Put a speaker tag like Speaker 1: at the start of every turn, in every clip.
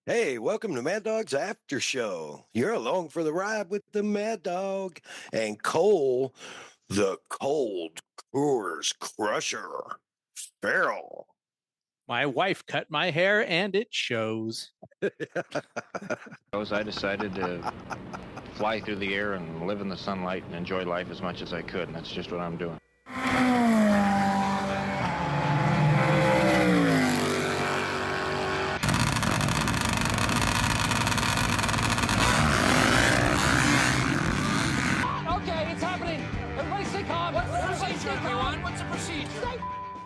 Speaker 1: Hey, welcome to Mad Dog's After Show. You're along for the ride with the Mad Dog and Cole, the Cold Coors Crusher, Farrell.
Speaker 2: My wife cut my hair and it shows.
Speaker 3: I decided to fly through the air and live in the sunlight and enjoy life as much as I could, and that's just what I'm doing.
Speaker 4: Okay, it's happening. Everybody stay calm. What's the procedure, everyone? What's the procedure?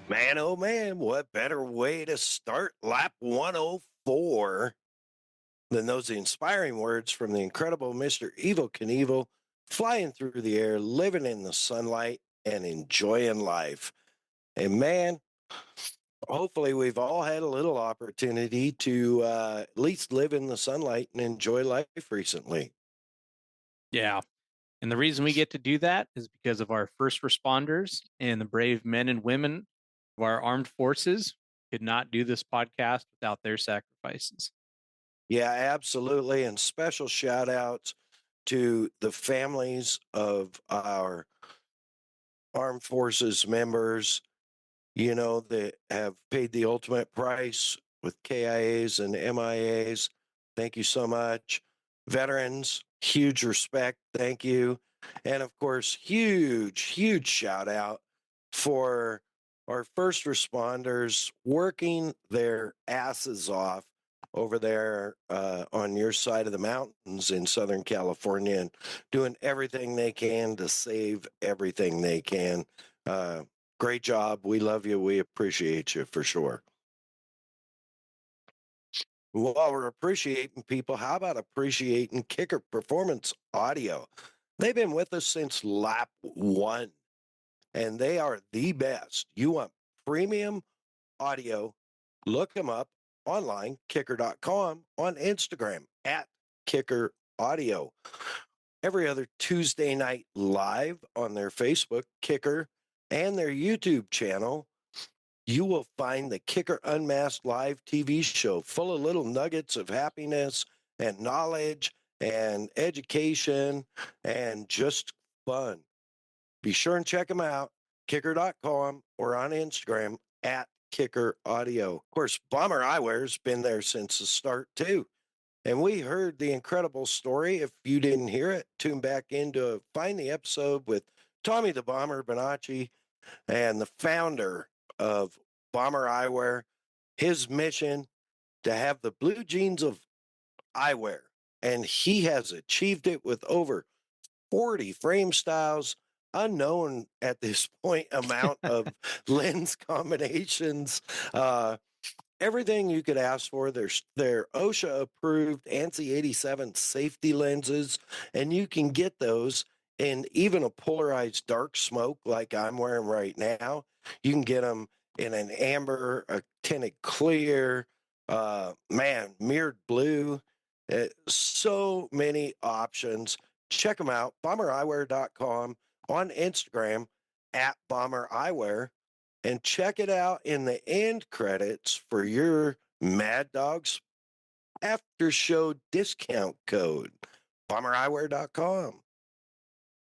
Speaker 1: Man, oh man, what better way to start lap 104 than those inspiring words from the incredible Mr. Evil Knievel, flying through the air, living in the sunlight, and enjoying life. And man, hopefully we've all had a little opportunity to at least live in the sunlight and enjoy life recently.
Speaker 2: Yeah. And the reason we get to do that is because of our first responders and the brave men and women of our armed forces could not do this podcast without their sacrifices.
Speaker 1: Yeah, absolutely. And special shout outs to the families of our armed forces members, that have paid the ultimate price with KIAs and MIAs. Thank you so much. Veterans, huge respect. Thank you. And of course, huge shout out for our first responders working their asses off over there on your side of the mountains in Southern California and doing everything they can to save everything they can. Great job. We love you. We appreciate you for sure. While we're appreciating people, how about appreciating Kicker Performance Audio? They've been with us since lap 1, and they are the best. You want premium audio, look them up online, kicker.com, on Instagram at Kicker Audio. Every other Tuesday night live on their Facebook, Kicker, and their YouTube channel, you will find the Kicker Unmasked live TV show full of little nuggets of happiness and knowledge and education and just fun. Be sure and check them out, kicker.com or on Instagram at Kicker Audio. Of course, Bomber Eyewear's been there since the start too. And we heard the incredible story. If you didn't hear it, tune back in to find the episode with Tommy the Bomber Bonacci and the founder of Bomber Eyewear, his mission to have the blue jeans of eyewear. And he has achieved it with over 40 frame styles, unknown at this point amount of lens combinations. Everything you could ask for. They're OSHA approved ANSI 87 safety lenses, and you can get those in even a polarized dark smoke like I'm wearing right now. You can get them in an amber, a tinted clear, mirrored blue. So many options. Check them out. BomberEyewear.com, on Instagram at Bomber Eyewear, and check it out in the end credits for your Mad Dogs after show discount code. BomberEyewear.com. Of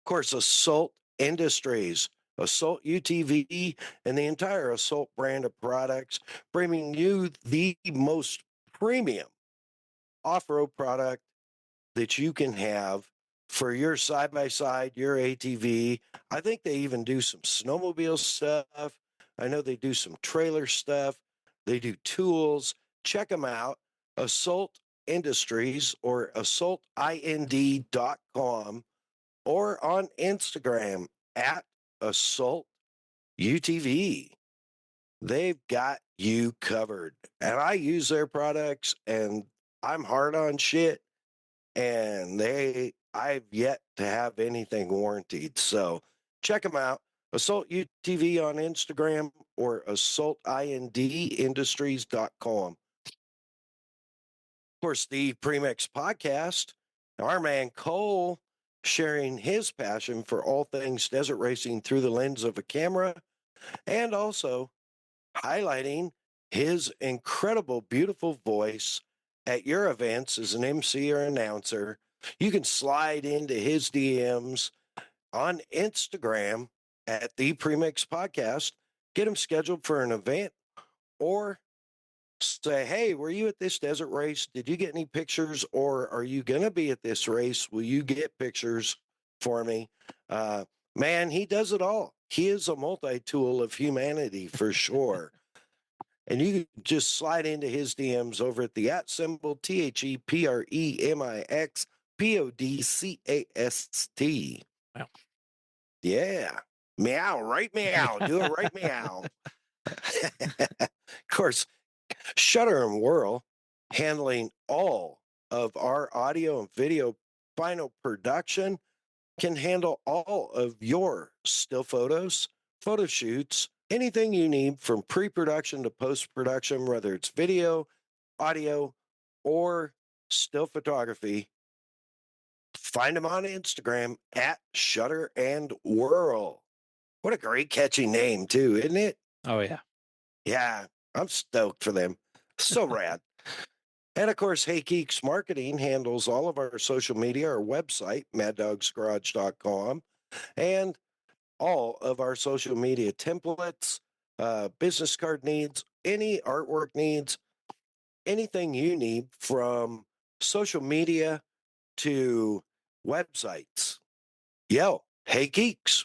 Speaker 1: course, Assault Industries, Assault UTV, and the entire Assault brand of products, bringing you the most premium off-road product that you can have for your side-by-side, your ATV. I think they even do some snowmobile stuff. I know they do some trailer stuff. They do tools. Check them out. Assault Industries or assaultind.com or on Instagram at Assault UTV. They've got you covered. And I use their products and I'm hard on shit. And I've yet to have anything warranted. So check them out. Assault UTV on Instagram or assaultindindustries.com. Of course, the Premix podcast, our man Cole sharing his passion for all things desert racing through the lens of a camera, and also highlighting his incredible, beautiful voice at your events as an MC or announcer, you can slide into his DMs on Instagram at the Premix Podcast, get him scheduled for an event, or say, hey, were you at this desert race? Did you get any pictures? Or are you going to be at this race? Will you get pictures for me? Man, he does it all. He is a multi-tool of humanity for sure. And you can just slide into his DMs over at the @ ThePremixPodcast.
Speaker 2: Wow.
Speaker 1: Yeah. Meow, right meow. Do it right meow. Of course, Shutter and Whirl, handling all of our audio and video final production, can handle all of your still photos, photo shoots, anything you need from pre-production to post-production, whether it's video, audio, or still photography. Find them on Instagram at Shutter and Whirl. What a great catchy name too, isn't it?
Speaker 2: Oh yeah.
Speaker 1: Yeah, I'm stoked for them. So rad. And of course, Hey Geeks Marketing handles all of our social media, our website, MAddOG'SGarage.com, and all of our social media templates, business card needs, any artwork needs, anything you need from social media to websites. Yo, Hey Geeks.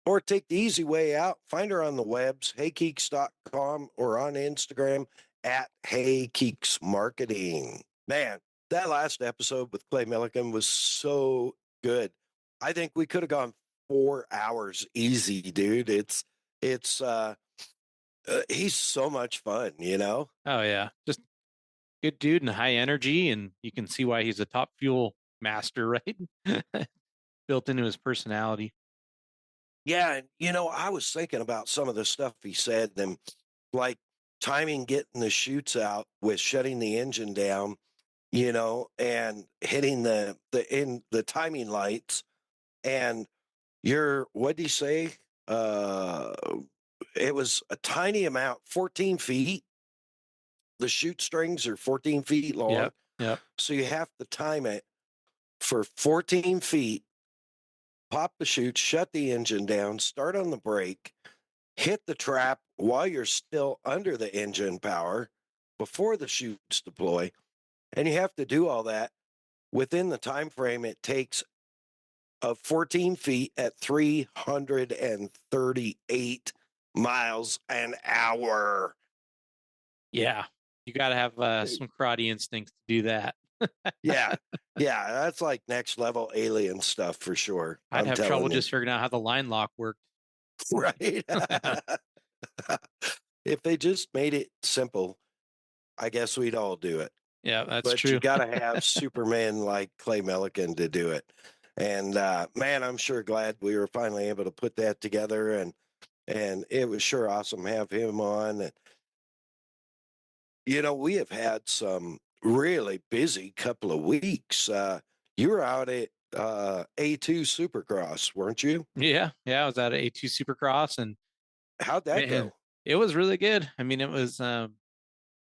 Speaker 1: Or take the easy way out. Find her on the webs, heygeeks.com, or on Instagram at heygeeksmarketing. Man, that last episode with Clay Milliken was so good. I think we could have gone 4 hours easy, dude. He's so much fun, you know?
Speaker 2: Oh yeah. Just good dude and high energy, and you can see why he's a top fuel master, right? Built into his personality.
Speaker 1: Yeah, and I was thinking about some of the stuff he said, and like timing getting the chutes out with shutting the engine down, and hitting the timing lights, and what'd he say? It was a tiny amount, 14 feet. The chute strings are 14 feet long.
Speaker 2: Yep. Yep.
Speaker 1: So you have to time it for 14 feet, pop the chute, shut the engine down, start on the brake, hit the trap while you're still under the engine power before the chutes deploy. And you have to do all that within the time frame it takes of 14 feet at 338 miles an hour.
Speaker 2: Yeah. You got to have some karate instincts to do that.
Speaker 1: Yeah. Yeah. That's like next level alien stuff for sure.
Speaker 2: I'd have trouble
Speaker 1: you.
Speaker 2: just figuring out how the line lock worked.
Speaker 1: Right. If they just made it simple, I guess we'd all do it.
Speaker 2: Yeah, that's
Speaker 1: but
Speaker 2: true.
Speaker 1: You got to have Superman like Clay Milliken to do it. And man, I'm sure glad we were finally able to put that together. And it was sure awesome to have him on. And, we have had some really busy couple of weeks. You were out at A2 Supercross, weren't you?
Speaker 2: Yeah. I was at A2 Supercross, and
Speaker 1: how'd that go?
Speaker 2: It was really good. I mean, it was. I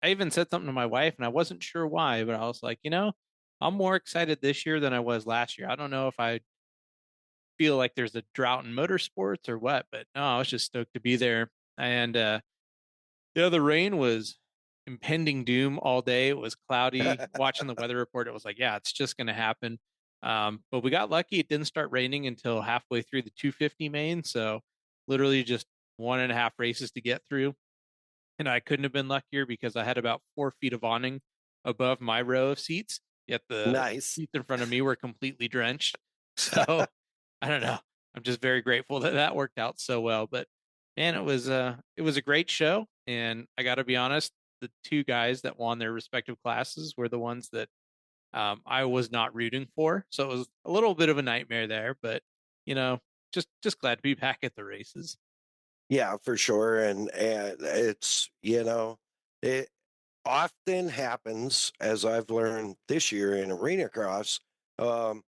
Speaker 2: even said something to my wife, and I wasn't sure why, but I was like, I'm more excited this year than I was last year. I don't know if I feel like there's a drought in motorsports or what, but no, I was just stoked to be there. And the rain was impending doom all day. It was cloudy. Watching the weather report, it was like, yeah, it's just going to happen. But we got lucky. It didn't start raining until halfway through the 250 main. So literally just 1.5 races to get through. And I couldn't have been luckier because I had about 4 feet of awning above my row of seats. Yet the seats in front of me were completely drenched. So I don't know. I'm just very grateful that worked out so well. But man, it was a great show. And I got to be honest, the two guys that won their respective classes were the ones that I was not rooting for. So it was a little bit of a nightmare there. But just glad to be back at the races.
Speaker 1: Yeah, for sure. And it's, it often happens, as I've learned this year in Arenacross, the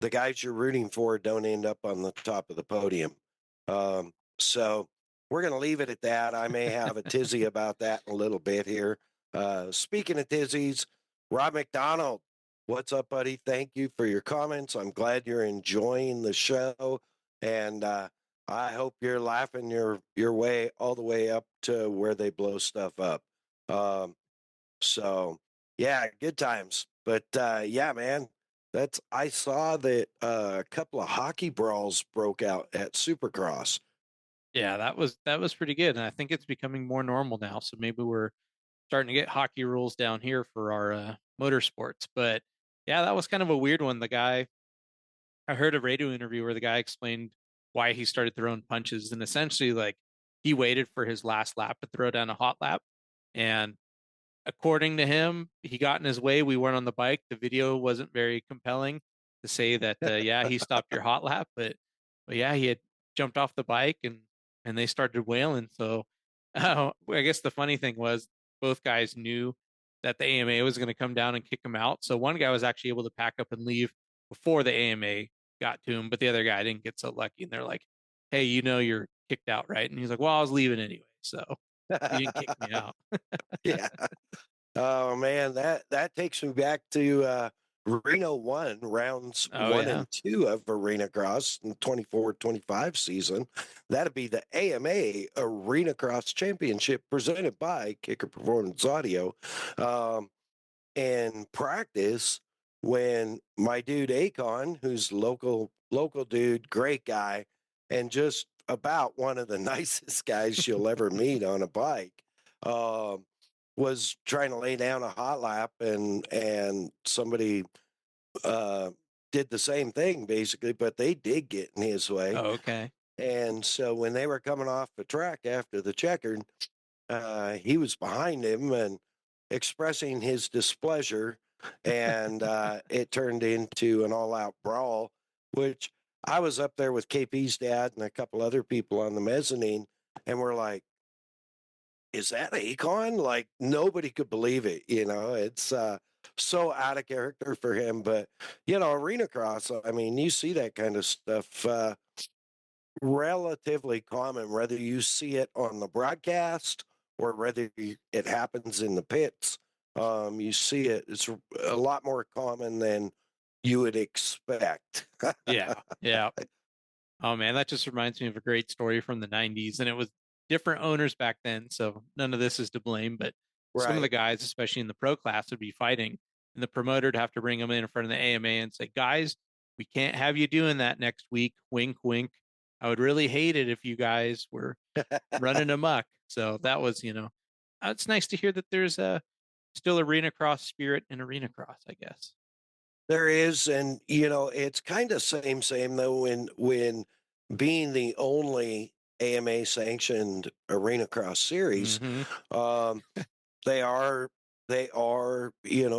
Speaker 1: guys you're rooting for don't end up on the top of the podium. So we're going to leave it at that. I may have a tizzy about that in a little bit here. Speaking of tizzies, Rob McDonald, what's up, buddy? Thank you for your comments. I'm glad you're enjoying the show, and I hope you're laughing your way all the way up to where they blow stuff up. Um, so, yeah, good times. But yeah, man, I saw that a couple of hockey brawls broke out at Supercross.
Speaker 2: Yeah, that was pretty good, and I think it's becoming more normal now. So maybe we're starting to get hockey rules down here for our motorsports. But yeah, that was kind of a weird one. I heard a radio interview where the guy explained why he started throwing punches, and essentially, like, he waited for his last lap to throw down a hot lap, and according to him, he got in his way. We weren't on the bike. The video wasn't very compelling to say that, yeah, he stopped your hot lap, but yeah, he had jumped off the bike and they started wailing. So I guess the funny thing was both guys knew that the AMA was going to come down and kick him out. So one guy was actually able to pack up and leave before the AMA got to him, but the other guy didn't get so lucky. And they're like, "Hey, you're kicked out, right?" And he's like, "Well, I was leaving anyway, so you didn't kick me out."
Speaker 1: Yeah. Oh man, that takes me back to Reno 1, rounds
Speaker 2: Oh
Speaker 1: 1
Speaker 2: yeah.
Speaker 1: and 2 of Arenacross in the 24-25 season. That'd be the AMA Arenacross Championship presented by Kicker Performance Audio. Um, in practice, when my dude Akon, who's local dude, great guy, and just about one of the nicest guys you'll ever meet on a bike, um, was trying to lay down a hot lap, and somebody uh, did the same thing basically, but they did get in his way.
Speaker 2: Oh, okay.
Speaker 1: And so when they were coming off the track after the checkered, he was behind him and expressing his displeasure, and it turned into an all-out brawl, which I was up there with KP's dad and a couple other people on the mezzanine, and we're like, is that Akon? Like, nobody could believe it. It's so out of character for him. But, Arena Cross, I mean, you see that kind of stuff relatively common, whether you see it on the broadcast or whether it happens in the pits. You see it, it's a lot more common than you would expect.
Speaker 2: Yeah. Yeah. Oh man, that just reminds me of a great story from the 90s, and it was different owners back then, so none of this is to blame, but some of the
Speaker 1: Right.
Speaker 2: guys, especially in the pro class, would be fighting, and the promoter would have to bring them in front of the AMA and say, "Guys, we can't have you doing that next week. Wink, wink. I would really hate it if you guys were running amok." So that was, it's nice to hear that there's a still arena cross spirit in arena cross, I guess.
Speaker 1: There is, and it's kind of same though when being the only AMA sanctioned arena cross series,
Speaker 2: Hmm.
Speaker 1: um, they are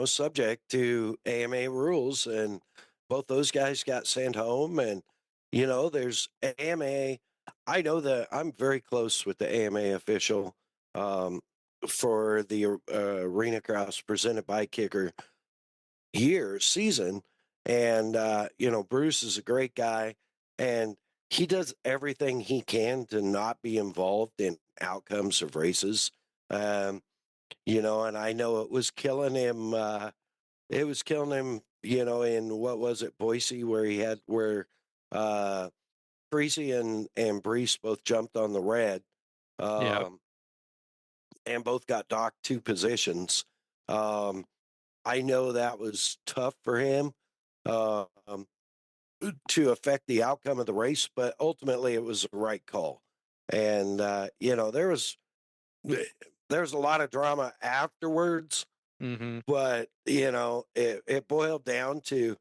Speaker 1: subject to AMA rules, and both those guys got sent home, and there's AMA. I know that I'm very close with the AMA official um, for the arena cross presented by Kicker season, and Bruce is a great guy, and he does everything he can to not be involved in outcomes of races. um, and I know it was killing him. In what was it, Boise, where uh, Creasy and Brees both jumped on the red,
Speaker 2: Yeah.
Speaker 1: um, and both got docked 2 positions. Um, I know that was tough for him um, to affect the outcome of the race, but ultimately it was the right call. And there was a lot of drama afterwards,
Speaker 2: Hmm.
Speaker 1: but it boiled down to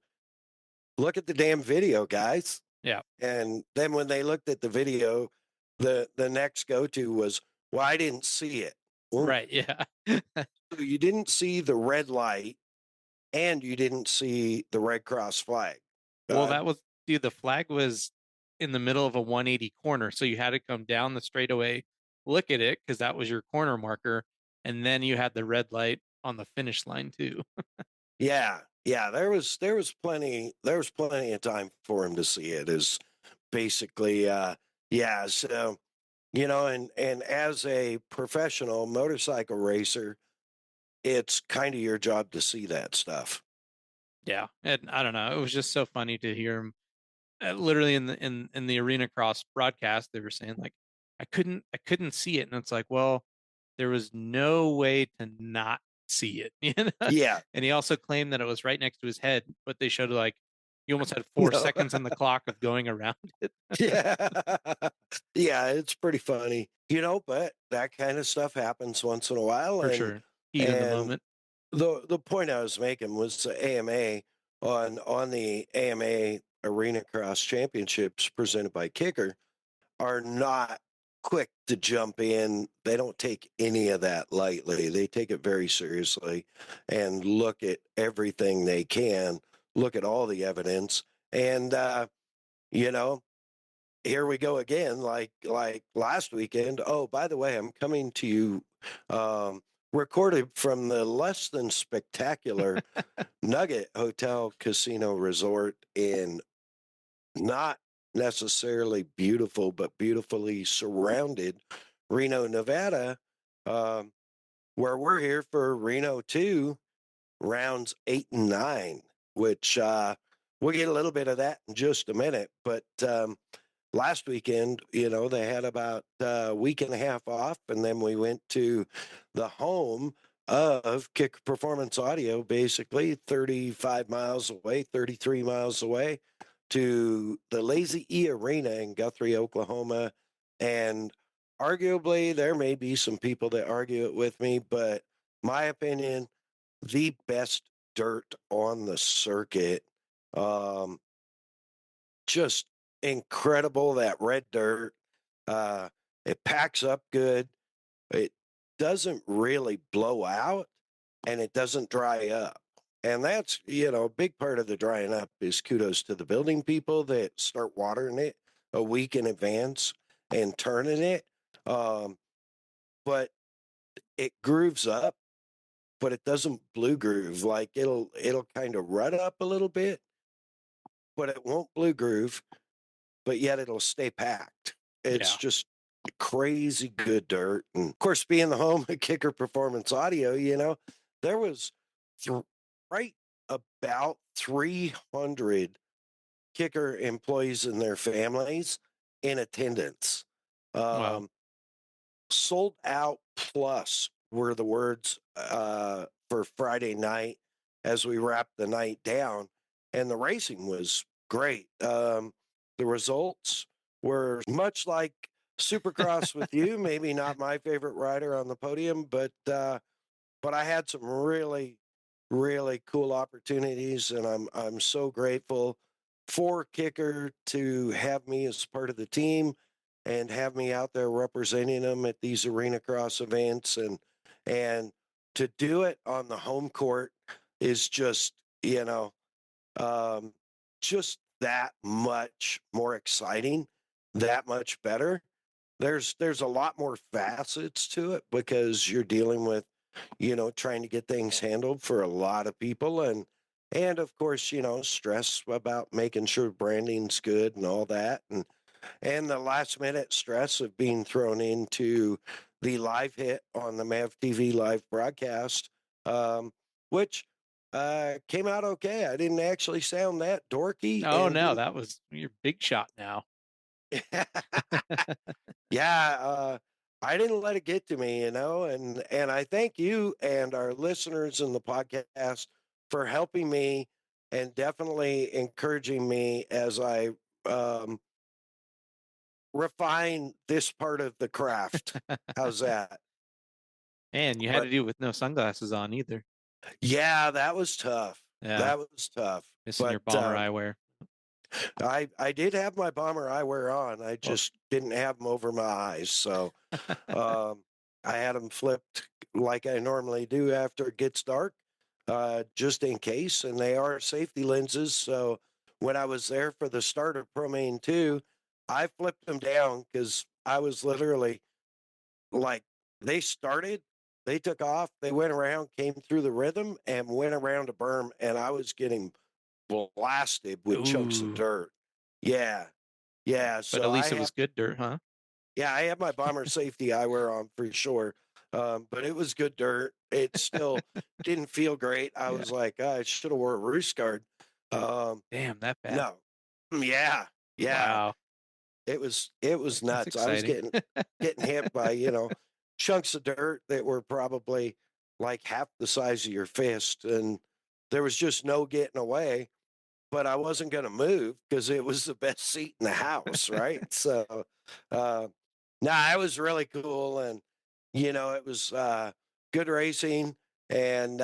Speaker 1: look at the damn video, guys.
Speaker 2: Yeah.
Speaker 1: And then when they looked at the video, the next go to was, well, I didn't see it. Well,
Speaker 2: Right. Yeah.
Speaker 1: you didn't see the red light and you didn't see the Red Cross flag.
Speaker 2: Well,
Speaker 1: Uh,
Speaker 2: that was, dude, the flag was in the middle of a 180 corner. So you had to come down the straightaway, look at it, because that was your corner marker. And then you had the red light on the finish line too.
Speaker 1: yeah, yeah, there was plenty of time for him to see it. Is basically yeah. So and as a professional motorcycle racer, it's kind of your job to see that stuff.
Speaker 2: Yeah, and I don't know. It was just so funny to hear him. Literally in the Arenacross broadcast, they were saying like, I couldn't see it, and it's like, well, there was no way to not see it, you know.
Speaker 1: Yeah.
Speaker 2: And he also claimed that it was right next to his head, but they showed like you almost had 4
Speaker 1: No.
Speaker 2: seconds on the clock of going around it.
Speaker 1: Yeah. Yeah, it's pretty funny. But that kind of stuff happens once in a while.
Speaker 2: For
Speaker 1: and
Speaker 2: sure. Heat of the
Speaker 1: and
Speaker 2: moment.
Speaker 1: the point I was making was the AMA on the AMA Arena Cross Championships presented by Kicker are not quick to jump in. They don't take any of that lightly. They take it very seriously and look at everything they can, look at all the evidence. And you know, here we go again, like last weekend. Oh, by the way, I'm coming to you recorded from the less than spectacular Nugget Hotel Casino Resort in not necessarily beautiful, but beautifully surrounded Reno, Nevada, um, where we're here for Reno 2, rounds 8 and 9, which we'll get a little bit of that in just a minute. But last weekend, they had about a week and a half off, and then we went to the home of Kick Performance Audio, basically 35 miles away, 33 miles away, to the Lazy E Arena in Guthrie, Oklahoma. And arguably, there may be some people that argue it with me, but my opinion, the best dirt on the circuit. Um, just incredible, that red dirt. It packs up good. It doesn't really blow out, and it doesn't dry up. And that's, a big part of the drying up is kudos to the building people that start watering it a week in advance and turning it. But it grooves up, but it doesn't blue groove. Like it'll kind of rut up a little bit, but it won't blue groove, but yet it'll stay packed. It's
Speaker 2: Yeah.
Speaker 1: just crazy good dirt. And of course, being the home of Kicker Performance Audio, there was right about 300 Kicker employees and their families in attendance.
Speaker 2: Wow.
Speaker 1: Sold out plus were the words for Friday night as we wrapped the night down. And the racing was great. The results were much like Supercross with you, maybe not my favorite rider on the podium, but I had some really, really cool opportunities, and I'm so grateful for Kicker to have me as part of the team and have me out there representing them at these Arenacross events, and to do it on the home court is just um, just that much more exciting, that much better. There's a lot more facets to it because you're dealing with trying to get things handled for a lot of people, and of course, stress about making sure branding's good and all that, and the last minute stress of being thrown into the live hit on the Mav TV live broadcast, which came out okay. I didn't actually sound that dorky.
Speaker 2: Oh no, that was your big shot now.
Speaker 1: Yeah, I didn't let it get to me, and I thank you and our listeners in the podcast for helping me and definitely encouraging me as I refine this part of the craft. How's that?
Speaker 2: And you had to do it with no sunglasses on either.
Speaker 1: Yeah, that was tough.
Speaker 2: Yeah.
Speaker 1: That was tough.
Speaker 2: Missing your bomber eyewear.
Speaker 1: I did have my bomber eyewear on. I just didn't have them over my eyes. So I had them flipped like I normally do after it gets dark, just in case. And they are safety lenses. So when I was there for the start of Pro Main 2, I flipped them down because I was literally like, they started, they took off, they went around, came through the rhythm, and went around a berm, and I was getting blasted with chunks of
Speaker 2: Ooh.
Speaker 1: dirt. Yeah. Yeah.
Speaker 2: But
Speaker 1: So
Speaker 2: at least it was good dirt, huh?
Speaker 1: yeah, I have my bomber safety eyewear on for sure. but it was good dirt. It still didn't feel great. I was like, I should have wore a roost guard.
Speaker 2: Damn, that bad.
Speaker 1: No, yeah, yeah.
Speaker 2: Wow.
Speaker 1: It was
Speaker 2: That's
Speaker 1: nuts. I was
Speaker 2: exciting.
Speaker 1: getting hit by chunks of dirt that were probably like half the size of your fist, and there was just no getting away. But I wasn't going to move because it was the best seat in the house, right? So, uh, it was really cool, and it was good racing. And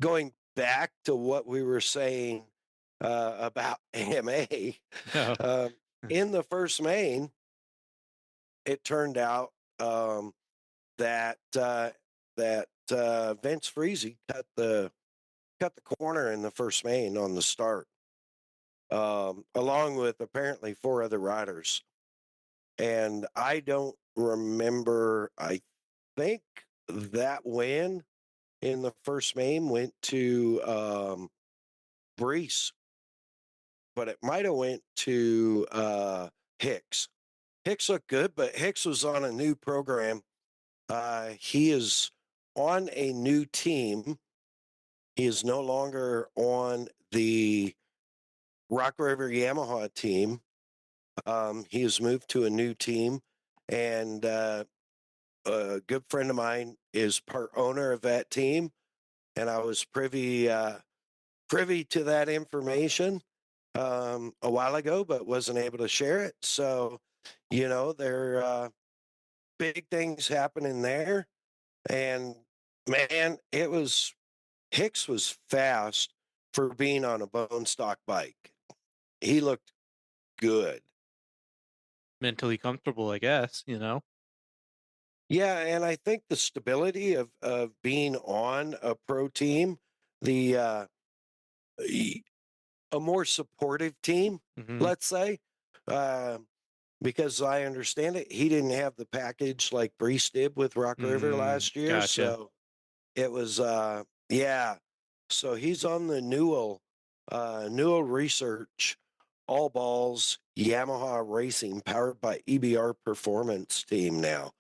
Speaker 1: going back to what we were saying about AMA,
Speaker 2: Oh.
Speaker 1: um, in the first main, it turned out that Vince Freezy cut the corner in the first main on the start, along with apparently 4 other riders. And I don't remember. I think that win in the first main went to Brees, but it might have went to Hicks. Hicks looked good, but Hicks was on a new program. He is on a new team. He is no longer on the Rock River Yamaha team. He has moved to a new team, and a good friend of mine is part owner of that team, and I was privy to that information a while ago, but wasn't able to share it. So, there are big things happening there, and man, Hicks was fast for being on a bone stock bike. He looked good.
Speaker 2: Mentally comfortable, I guess,
Speaker 1: Yeah, and I think the stability of being on a pro team, the a more supportive team,
Speaker 2: Mhm.
Speaker 1: let's say, uh, because I understand it, he didn't have the package like Brees did with Rock River last year,
Speaker 2: Gotcha.
Speaker 1: so it was yeah. So he's on the Newell Research All Balls Yamaha Racing powered by EBR Performance team now,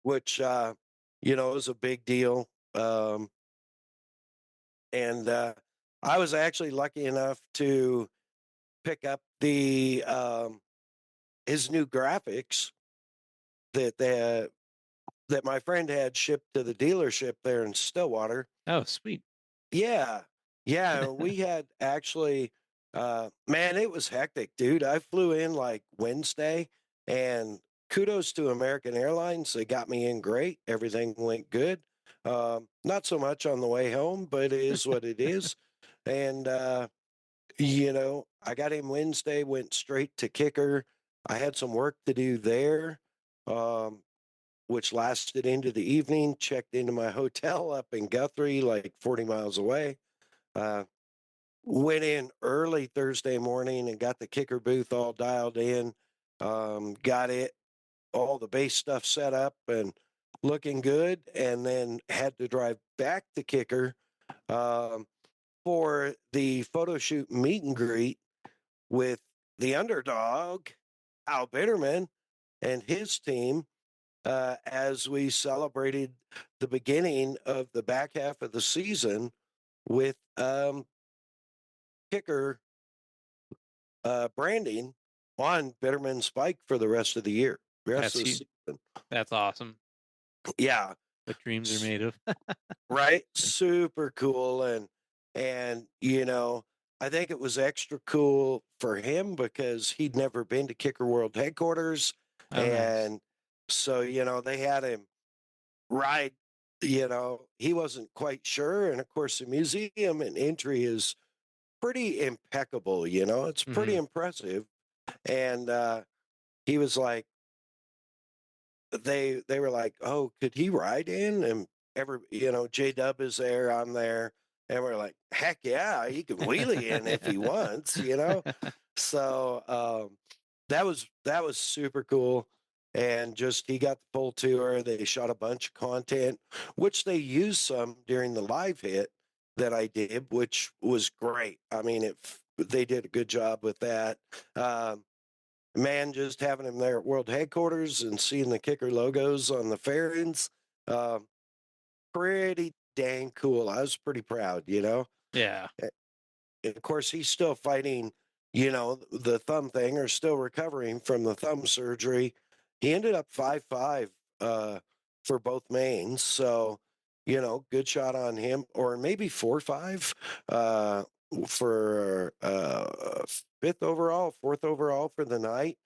Speaker 1: which is a big deal. And I was actually lucky enough to pick up the his new graphics that that my friend had shipped to the dealership there in Stillwater.
Speaker 2: Oh, sweet.
Speaker 1: Yeah. Yeah. We had actually, man, it was hectic, dude. I flew in like Wednesday, and kudos to American Airlines. They got me in great. Everything went good. Not so much on the way home, but it is what it is. And, I got in Wednesday, went straight to Kicker. I had some work to do there. Which lasted into the evening, checked into my hotel up in Guthrie, like 40 miles away. Uh, Went in early Thursday morning and got the Kicker booth all dialed in. Got all the base stuff set up and looking good, and then had to drive back to Kicker um, for the photo shoot meet and greet with the underdog, Al Bitterman, and his team as we celebrated the beginning of the back half of the season with Kicker branding on Bitterman's bike for the rest of the year, rest of the season.
Speaker 2: That's awesome.
Speaker 1: Yeah.
Speaker 2: What dreams are made of.
Speaker 1: Right. Super cool. And, I think it was extra cool for him because he'd never been to Kicker World headquarters.
Speaker 2: Oh,
Speaker 1: and
Speaker 2: nice.
Speaker 1: so, they had him ride, he wasn't quite sure. And of course, the museum and entry is pretty impeccable, it's pretty impressive. And he was like, they were like, oh, could he ride in? And J Dub is there, I'm there. And we're like, heck yeah, he can wheelie in if he wants, So that was super cool. And just he got the full tour. They shot a bunch of content, which they used some during the live hit that I did, which was great. I mean, they did a good job with that. Man, just having him there at World Headquarters and seeing the kicker logos on the fairings, uh, pretty dang cool. I was pretty proud, you know.
Speaker 2: Yeah.
Speaker 1: And of course, he's still fighting, the thumb thing, or still recovering from the thumb surgery. He ended up 5-5 for both mains. So, good shot on him, or maybe 4-5 for fifth overall, fourth overall for the night.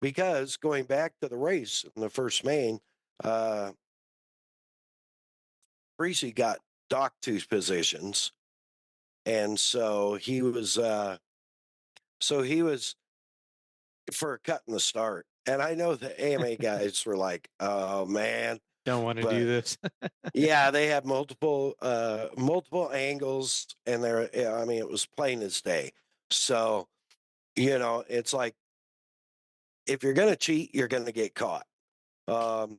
Speaker 1: Because going back to the race in the first main, Breesy got dock tooth positions. And so he was for cutting the start. And I know the AMA guys were like, "Oh man,"
Speaker 2: Don't want to do
Speaker 1: but
Speaker 2: this.
Speaker 1: yeah, they had multiple angles, and I mean, it was plain as day. So it's like if you're gonna cheat, you're gonna get caught. Um,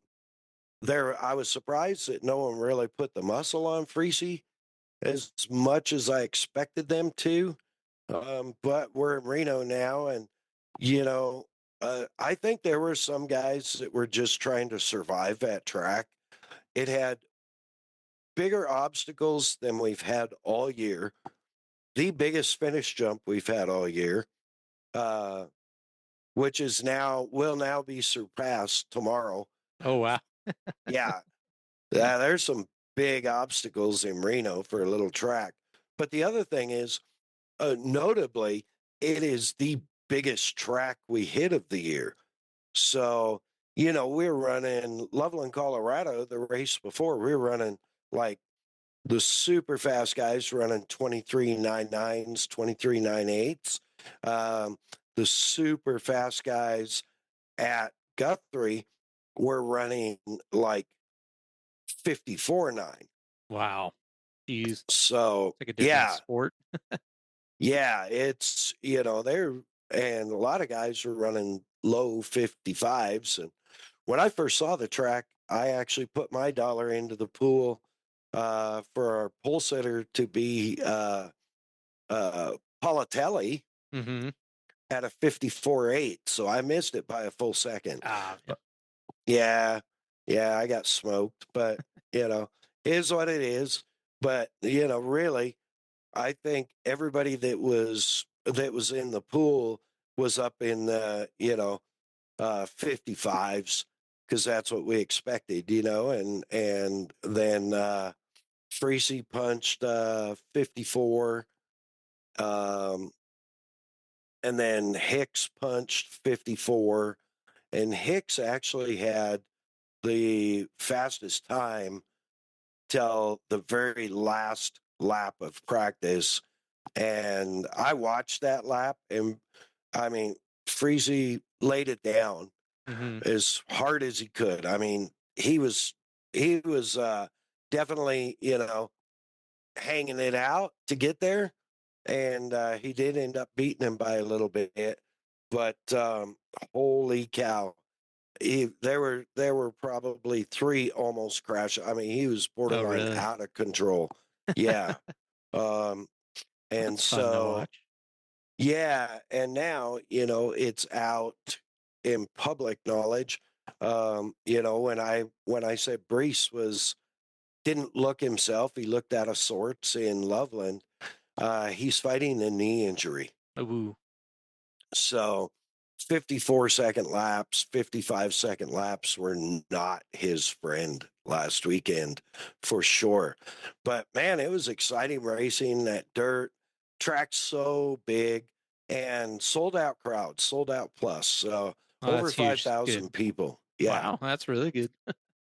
Speaker 1: I was surprised that no one really put the muscle on Freesy as much as I expected them to. But we're in Reno now, and I think there were some guys that were just trying to survive that track. It had bigger obstacles than we've had all year, the biggest finish jump we've had all year, uh, which will now be surpassed tomorrow.
Speaker 2: Oh, wow.
Speaker 1: Yeah, there's some big obstacles in Reno for a little track. But the other thing is, notably, it is the biggest track we hit of the year. So, we're running Loveland, Colorado, the race before, we were running like the super fast guys running 23.99s, 23.98s. The super fast guys at Guthrie were running like 54.9.
Speaker 2: Wow. Jeez.
Speaker 1: So,
Speaker 2: It's like a different
Speaker 1: yeah,
Speaker 2: sport.
Speaker 1: yeah, it's, and a lot of guys were running low 55s. And when I first saw the track, I actually put my dollar into the pool for our pole sitter to be Politelli
Speaker 2: Mm-hmm.
Speaker 1: at a 54.8. So I missed it by a full second.
Speaker 2: Ah, man.
Speaker 1: Yeah, yeah, I got smoked, but, is what it is. But, really, I think everybody that was in the pool was up in the 55s, because that's what we expected, and then Freesy punched 54, um, and then Hicks punched 54, and Hicks actually had the fastest time till the very last lap of practice. And I watched that lap, and I mean, Freesy laid it down
Speaker 2: Mm-hmm.
Speaker 1: as hard as he could. I mean, he was definitely, hanging it out to get there, and he did end up beating him by a little bit. But holy cow, there were probably three almost crash. I mean, he was
Speaker 2: Oh,
Speaker 1: borderline
Speaker 2: really?
Speaker 1: out of control. Yeah. Um, and
Speaker 2: That's fun to
Speaker 1: so,
Speaker 2: watch.
Speaker 1: yeah, and now, it's out in public knowledge. When I said Brees didn't look himself, he looked out of sorts in Loveland. He's fighting a knee injury.
Speaker 2: Ooh.
Speaker 1: So 54-second laps, 55-second laps were not his friend last weekend for sure. But man, it was exciting racing. That dirt track's so big, and sold out crowd, sold out plus. So
Speaker 2: Oh,
Speaker 1: over
Speaker 2: that's huge. Good.
Speaker 1: 5,000 people. Yeah.
Speaker 2: Wow. That's really good.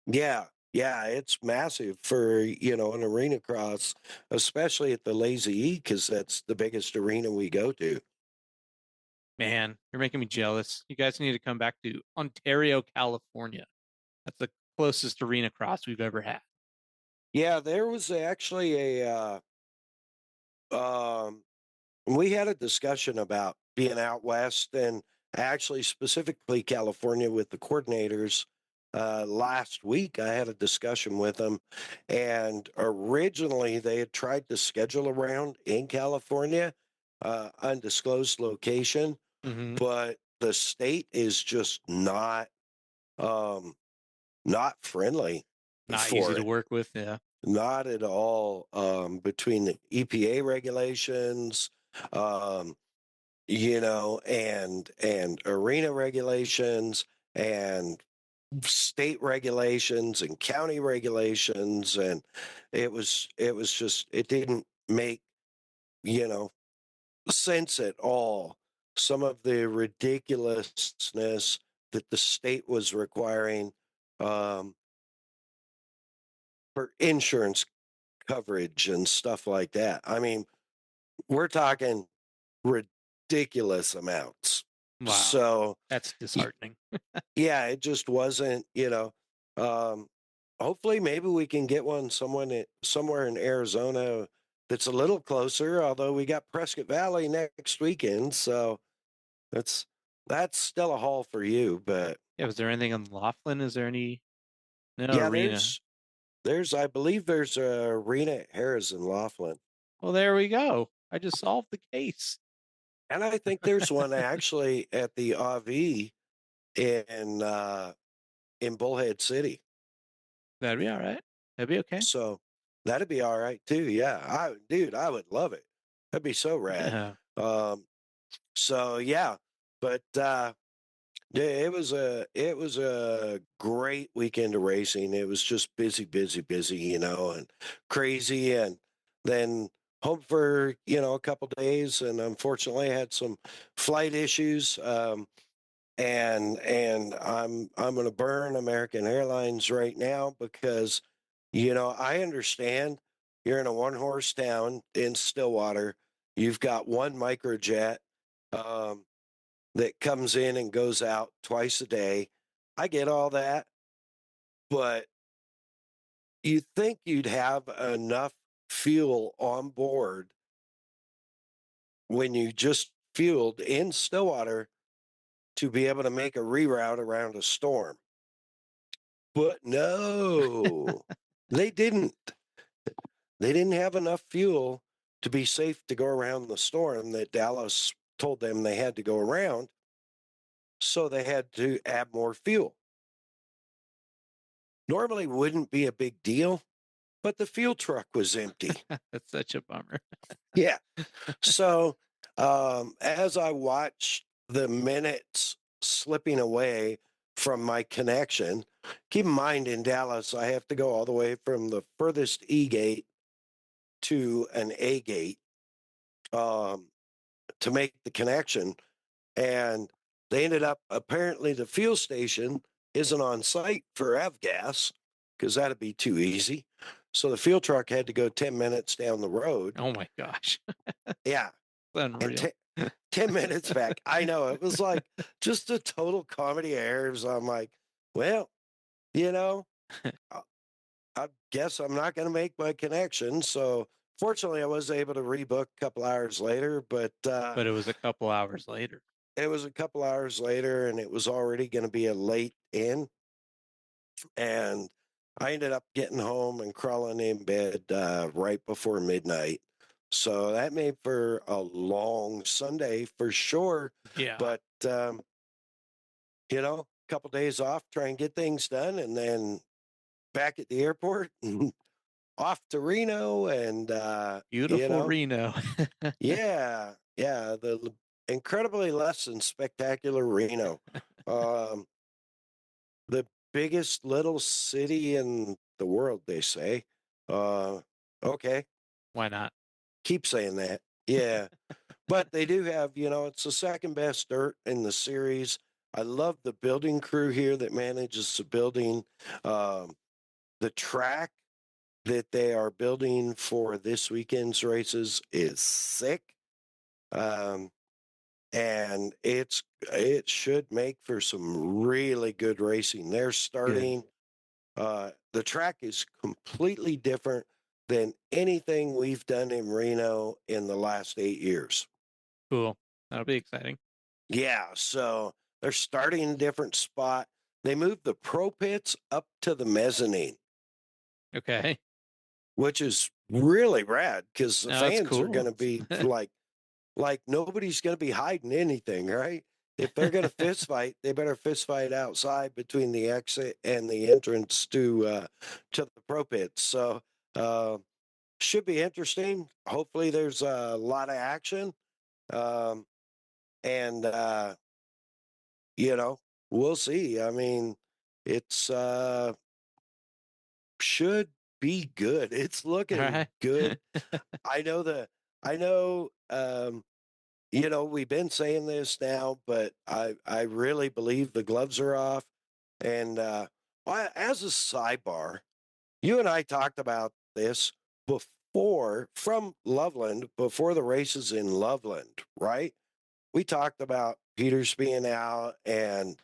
Speaker 1: Yeah. Yeah. It's massive for, an arena cross, especially at the Lazy E, because that's the biggest arena we go to.
Speaker 2: Man, you're making me jealous. You guys need to come back to Ontario, California. That's the closest arena cross we've ever had.
Speaker 1: Yeah, there was actually we had a discussion about being out west, and actually specifically California with the coordinators. Last week, I had a discussion with them, and originally they had tried to schedule around in California, undisclosed location.
Speaker 2: Mhm.
Speaker 1: but the state is just not friendly
Speaker 2: Not easy
Speaker 1: for
Speaker 2: to
Speaker 1: it.
Speaker 2: work with. Yeah.
Speaker 1: Not at all. Between the EPA regulations, um, and arena regulations and state regulations and county regulations, and it was just, it didn't make, you know, sense at all. Some of the ridiculousness that the state was requiring, um, for insurance coverage and stuff like that. I mean, we're talking ridiculous amounts.
Speaker 2: Wow.
Speaker 1: So,
Speaker 2: That's
Speaker 1: y-
Speaker 2: disheartening.
Speaker 1: yeah, it just wasn't. Um, Hopefully, maybe we can get one somewhere in Arizona that's a little closer. Although we got Prescott Valley next weekend, so that's that's still a haul for you. But
Speaker 2: Yeah. Was there anything in Laughlin? Is there any? No,
Speaker 1: yeah,
Speaker 2: arena.
Speaker 1: I believe there's a arena at Harris in Laughlin.
Speaker 2: Well, there we go. I just solved the case.
Speaker 1: And I think there's one actually at the RV in Bullhead City.
Speaker 2: That'd be all right. That'd be okay.
Speaker 1: So that'd be all right too. Yeah. I would love it. That'd be so rad.
Speaker 2: Yeah.
Speaker 1: Um, so yeah, but yeah, it was a great weekend of racing. It was just busy, busy, busy, and crazy. And then home for, a couple days, and unfortunately I had some flight issues. And I'm going to burn American Airlines right now because I understand you're in a one horse town in Stillwater. You've got one microjet um, that comes in and goes out twice a day. I get all that, but you think you'd have enough fuel on board when you just fueled in Stillwater to be able to make a reroute around a storm. But no, they didn't. They didn't have enough fuel to be safe to go around the storm that Dallas told them they had to go around. So they had to add more fuel. Normally wouldn't be a big deal, but the fuel truck was empty.
Speaker 2: That's such a bummer.
Speaker 1: Yeah. So as I watched the minutes slipping away from my connection, keep in mind in Dallas, I have to go all the way from the furthest E gate to an A gate um, to make the connection. And they ended up, apparently, the fuel station isn't on site for avgas because that'd be too easy. So the fuel truck had to go 10 minutes down the road.
Speaker 2: Oh my gosh.
Speaker 1: Yeah.
Speaker 2: Unreal.
Speaker 1: And 10 minutes back. I know. It was like just a total comedy of errors. I'm like, well, you know, I I guess I'm not going to make my connection. So fortunately, I was able to rebook a couple hours later, but
Speaker 2: But it was a couple hours later.
Speaker 1: it was a couple hours later and it was already going to be a late in. And I ended up getting home and crawling in bed right before midnight. So that made for a long Sunday for sure.
Speaker 2: Yeah.
Speaker 1: But, a couple days off, try and get things done, and then back at the airport and off to Reno. And,
Speaker 2: Beautiful Reno.
Speaker 1: yeah, the incredibly less than spectacular Reno. Um, the biggest little city in the world, they say. Okay,
Speaker 2: Why not?
Speaker 1: keep saying that. Yeah. But they do have, it's the second best dirt in the series. I love the building crew here that manages the building. Um, the track that they are building for this weekend's races is sick. Um, and it should make for some really good racing. They're starting. The track is completely different than anything we've done in Reno in the last 8 years.
Speaker 2: Cool. That'll be exciting.
Speaker 1: Yeah, so they're starting in a different spot. They moved the pro pits up to the mezzanine,
Speaker 2: Okay.
Speaker 1: which is really rad because the
Speaker 2: No, that's
Speaker 1: fans are
Speaker 2: cool.
Speaker 1: going to be like like nobody's going to be hiding anything, right? If they're going to fist fight, they better fist fight outside between the exit and the entrance to the pro pits. So should be interesting. Hopefully, there's a lot of action, um, and we'll see. I mean, it's should be good. It's
Speaker 2: All
Speaker 1: looking
Speaker 2: right.
Speaker 1: good. I know the I know we've been saying this now, but I really believe the gloves are off. And as a sidebar, you and I talked about this before from Loveland, before the races in Loveland, right? We talked about Peters being out and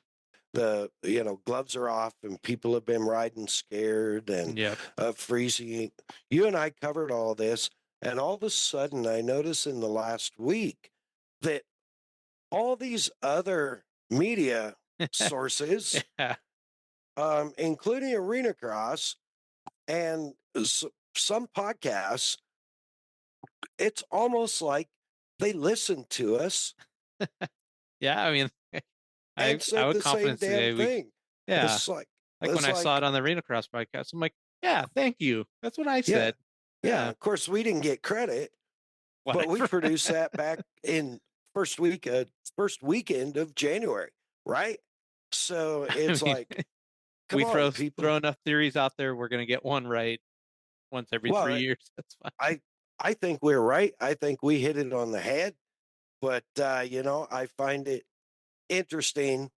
Speaker 1: the gloves are off and people have been riding scared and
Speaker 2: Yep.
Speaker 1: freezing. You and I covered all this, and all of a sudden I noticed in the last week that all these other media sources,
Speaker 2: Yeah.
Speaker 1: including Arenacross and some podcasts, it's almost like they listen to us
Speaker 2: Yeah. I mean,
Speaker 1: and
Speaker 2: I
Speaker 1: said
Speaker 2: with
Speaker 1: the same
Speaker 2: confidence
Speaker 1: damn
Speaker 2: today.
Speaker 1: thing.
Speaker 2: Yeah.
Speaker 1: It's like
Speaker 2: Like when
Speaker 1: it's
Speaker 2: I saw
Speaker 1: like
Speaker 2: it on the Arenacross podcast, I'm like, yeah, thank you. That's what I
Speaker 1: yeah,
Speaker 2: said.
Speaker 1: yeah.
Speaker 2: Yeah.
Speaker 1: Of course, we didn't get credit, but we
Speaker 2: Whatever.
Speaker 1: produced that back in first weekend of January, right? So
Speaker 2: I
Speaker 1: it's
Speaker 2: mean,
Speaker 1: like, come
Speaker 2: we
Speaker 1: on, people.
Speaker 2: throw enough theories out there, we're gonna get one right once every
Speaker 1: Well,
Speaker 2: 3 years. That's fine.
Speaker 1: I think we're right. I think we hit it on the head. But I find it interesting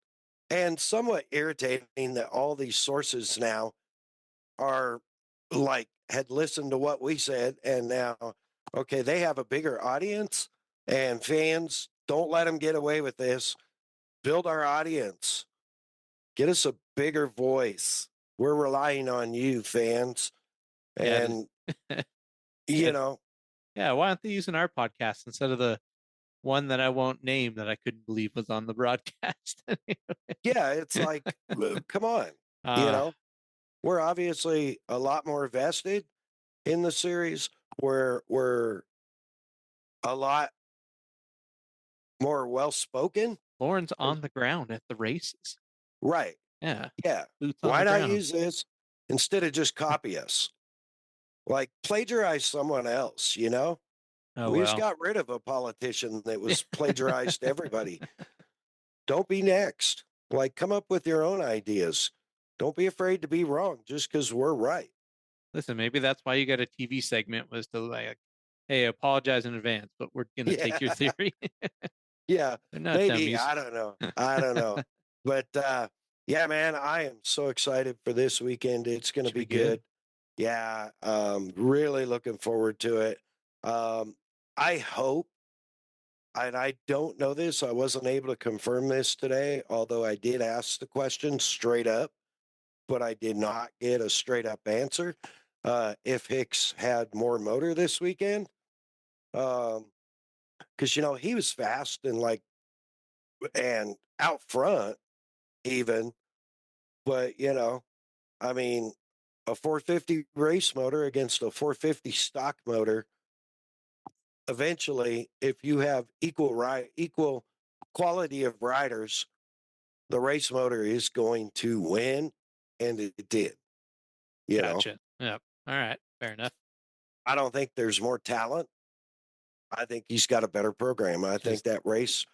Speaker 1: and somewhat irritating that all these sources now are like had listened to what we said, and now okay, they have a bigger audience and fans. Don't let them get away with this. Build our audience. Get us a bigger voice. We're relying on you, fans.
Speaker 2: Yeah.
Speaker 1: And you
Speaker 2: Yeah.
Speaker 1: know,
Speaker 2: Yeah. Why aren't they using our podcast instead of the one that I won't name that I couldn't believe was on the broadcast?
Speaker 1: yeah, it's like, come on. You
Speaker 2: uh,
Speaker 1: know, we're obviously a lot more vested in the series. We're a lot more well spoken.
Speaker 2: Lauren's on the ground at the races.
Speaker 1: Right.
Speaker 2: Yeah.
Speaker 1: Yeah.
Speaker 2: Boots on
Speaker 1: Why
Speaker 2: the
Speaker 1: not
Speaker 2: ground.
Speaker 1: use this instead of just copy us? Like plagiarize someone else, you know?
Speaker 2: Oh,
Speaker 1: We just
Speaker 2: well.
Speaker 1: got rid of a politician that was plagiarized everybody. Don't be next. Like come up with your own ideas. Don't be afraid to be wrong just because we're right.
Speaker 2: Listen, maybe that's why you got a TV segment was to like, hey, apologize in advance, but we're going to take your
Speaker 1: Yeah.
Speaker 2: theory.
Speaker 1: Yeah.
Speaker 2: They're not
Speaker 1: Maybe.
Speaker 2: dummies.
Speaker 1: I don't know. I don't know. But yeah, man, I am so excited for this weekend. It's going to
Speaker 2: Should be
Speaker 1: be
Speaker 2: good.
Speaker 1: good. Yeah, really looking forward to it. I hope, and I don't know this, I wasn't able to confirm this today, although I did ask the question straight up, but I did not get a straight up answer. If Hicks had more motor this weekend, because he was fast and out front even, but I mean, a 450 race motor against a 450 stock motor. Eventually, if you have equal quality of riders, the race motor is going to win, and it did.
Speaker 2: Gotcha. Yep. All right. Fair enough.
Speaker 1: I don't think there's more talent. I think he's got a better program. I think
Speaker 2: Just
Speaker 1: that race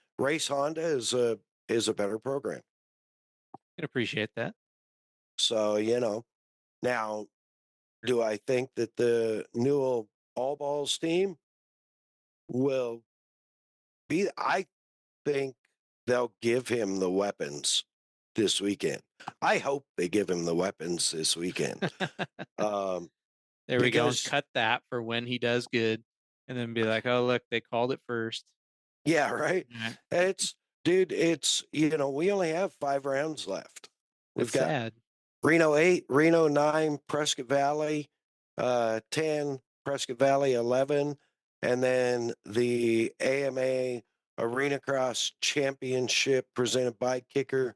Speaker 1: Honda is a better program.
Speaker 2: can appreciate that.
Speaker 1: So now, do I think that the Newell All Balls team will be? I think they'll give him the weapons this weekend. I hope they give him the weapons this weekend.
Speaker 2: There we go. And
Speaker 1: Because
Speaker 2: cut that for when he does good. And then be like, oh, look, they called it first.
Speaker 1: yeah, right.
Speaker 2: All right.
Speaker 1: It's we only have 5 rounds left. We've
Speaker 2: That's
Speaker 1: got
Speaker 2: sad.
Speaker 1: Reno 8, Reno 9, Prescott Valley 10, Prescott Valley 11, and then the AMA Arenacross Championship presented by Kicker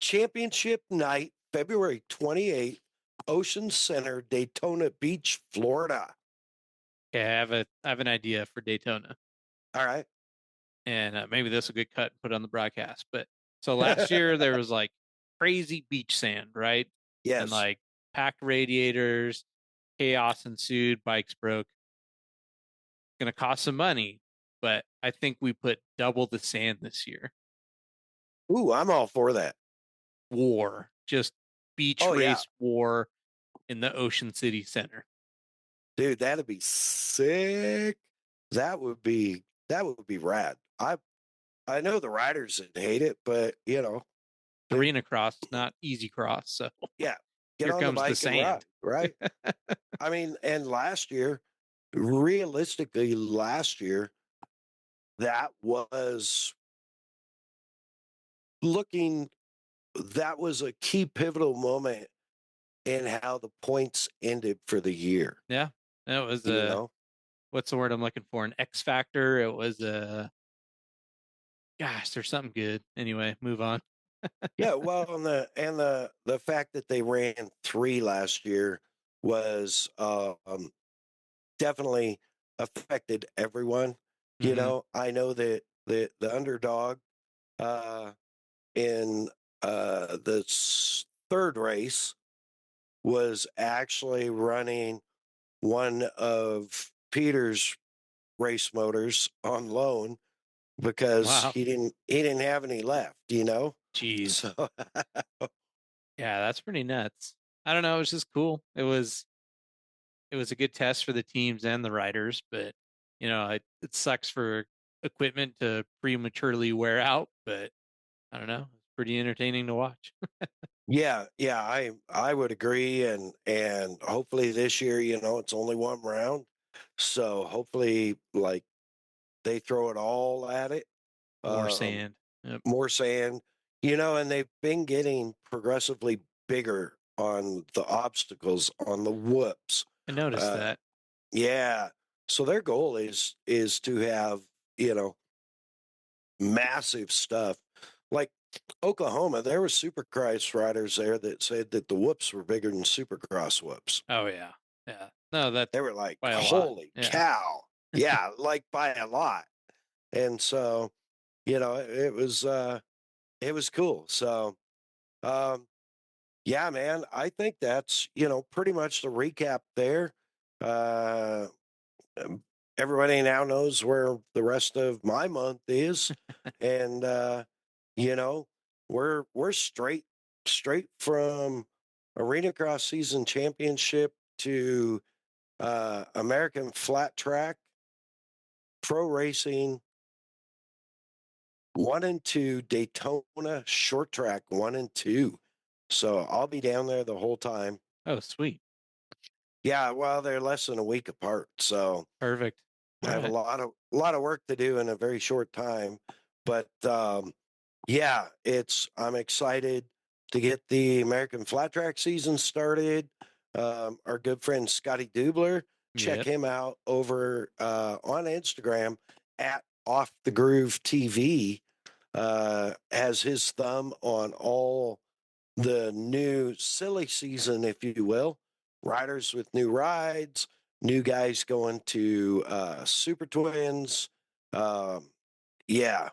Speaker 1: Championship night, February 28th, Ocean Center, Daytona Beach, Florida.
Speaker 2: Okay, I have an idea for Daytona.
Speaker 1: All right.
Speaker 2: and maybe this will get cut and put on the broadcast. But so last year there was like crazy beach sand, right? And
Speaker 1: Yes.
Speaker 2: like packed radiators, chaos ensued, bikes broke. Going to cost some money, but I think we put double the sand this year.
Speaker 1: Ooh, I'm all for that.
Speaker 2: War, just beach
Speaker 1: Oh, yeah.
Speaker 2: race war in the Ocean City Center.
Speaker 1: Dude, that'd be sick. That would be rad. I know the riders would hate it, but you know,
Speaker 2: Arenacross, not easy cross. So
Speaker 1: yeah, get
Speaker 2: here
Speaker 1: on the
Speaker 2: comes the
Speaker 1: bike and ride,
Speaker 2: sand.
Speaker 1: right? I mean, and realistically, last year, that was looking, that was a key pivotal moment in how the points ended for the year.
Speaker 2: Yeah, that was
Speaker 1: You know,
Speaker 2: what's the word I'm looking for? An X factor. It was gosh, there's something good. Anyway, move on.
Speaker 1: yeah. Well, and the fact that they ran 3 last year was definitely affected everyone. You
Speaker 2: Mm-hmm.
Speaker 1: know, I know that the underdog uh, in the third race was actually running one of Peter's race motors on loan because
Speaker 2: Wow.
Speaker 1: he didn't have any left. You know,
Speaker 2: Jeez.
Speaker 1: so
Speaker 2: Yeah, that's pretty nuts. I don't know. It was just cool. It was a good test for the teams and the riders, but it sucks for equipment to prematurely wear out. But I don't know. It's pretty entertaining to watch.
Speaker 1: yeah, I would agree, and hopefully this year, you know, it's only one round, so hopefully like they throw it all at it.
Speaker 2: More
Speaker 1: Um,
Speaker 2: sand. Yep.
Speaker 1: More sand, you know, and they've been getting progressively bigger on the obstacles, on the whoops.
Speaker 2: I noticed
Speaker 1: Uh,
Speaker 2: that.
Speaker 1: yeah, so their goal is to have, you know, massive stuff like Oklahoma. There were Supercross riders there that said that the whoops were bigger than Supercross whoops.
Speaker 2: Oh yeah. Yeah. No, that's
Speaker 1: They were like,
Speaker 2: by a lot.
Speaker 1: "Holy
Speaker 2: Yeah.
Speaker 1: cow!" Yeah, like by a lot. And so, you know, it was cool. So, um, yeah, man, I think that's, you know, pretty much the recap there. Uh, um, Everybody now knows where the rest of my month is, and you know, we're straight from Arenacross season championship to American flat track pro racing 1 and 2, Daytona short track 1 and 2. So I'll be down there the whole time.
Speaker 2: Oh, sweet.
Speaker 1: Yeah, well, they're less than a week apart, so
Speaker 2: Perfect.
Speaker 1: I
Speaker 2: All
Speaker 1: have
Speaker 2: right.
Speaker 1: a lot of work to do in a very short time. But yeah, I'm excited to get the American flat track season started. Our good friend Scotty Dubler, check
Speaker 2: Yep.
Speaker 1: him out over on Instagram at Off the Groove TV. Has his thumb on all the new silly season, if you will. Riders with new rides, new guys going to Super Twins. Um, yeah,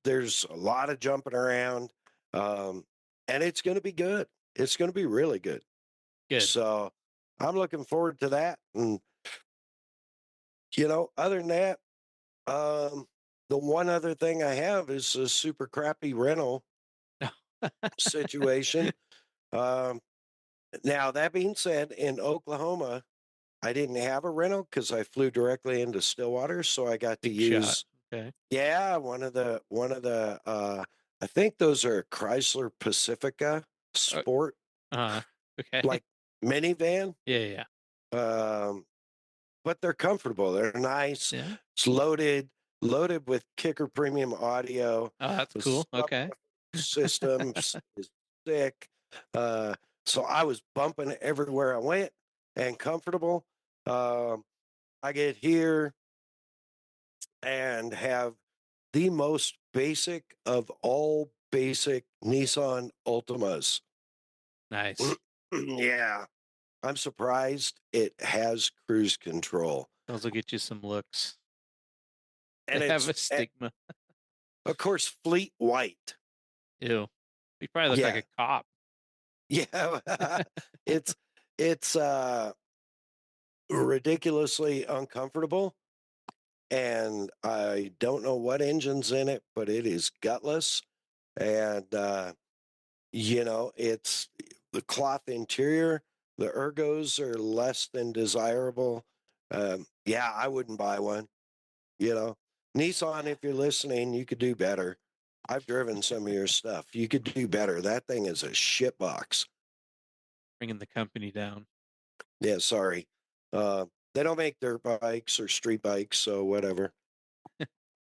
Speaker 1: there's a lot of jumping around, um, and it's going to be good. It's going to be really good.
Speaker 2: Good.
Speaker 1: So I'm looking forward to that. And you know, other than that, the one other thing I have is a super crappy rental situation. Um, Now, that being said, in Oklahoma, I didn't have a rental because I flew directly into Stillwater, so I got to
Speaker 2: Big shot.
Speaker 1: use,
Speaker 2: Okay.
Speaker 1: yeah, I think those are Chrysler Pacifica
Speaker 2: Uh
Speaker 1: Sport,
Speaker 2: huh. Okay.
Speaker 1: like minivan.
Speaker 2: Yeah.
Speaker 1: Um, but they're comfortable. They're nice.
Speaker 2: Yeah.
Speaker 1: It's loaded with kicker premium audio.
Speaker 2: Oh, that's
Speaker 1: The
Speaker 2: cool.
Speaker 1: sub
Speaker 2: Okay.
Speaker 1: systems is sick. Uh, so I was bumping everywhere I went and comfortable. Um, I get here and have the most basic of all basic Nissan Altimas.
Speaker 2: Nice.
Speaker 1: Yeah, I'm surprised it has cruise control.
Speaker 2: Those will get you some looks.
Speaker 1: And
Speaker 2: They have a
Speaker 1: it's,
Speaker 2: stigma.
Speaker 1: of course, fleet white.
Speaker 2: Ew. You probably look like
Speaker 1: Yeah.
Speaker 2: a cop.
Speaker 1: Yeah. it's ridiculously uncomfortable. And I don't know what engine's in it, but it is gutless. And, it's the cloth interior. The ergos are less than desirable. Yeah, I wouldn't buy one. Nissan, if you're listening, you could do better. I've driven some of your stuff. You could do better. That thing is a shit box.
Speaker 2: Bringing the company down.
Speaker 1: Yeah, sorry. They don't make dirt bikes or street bikes, so whatever.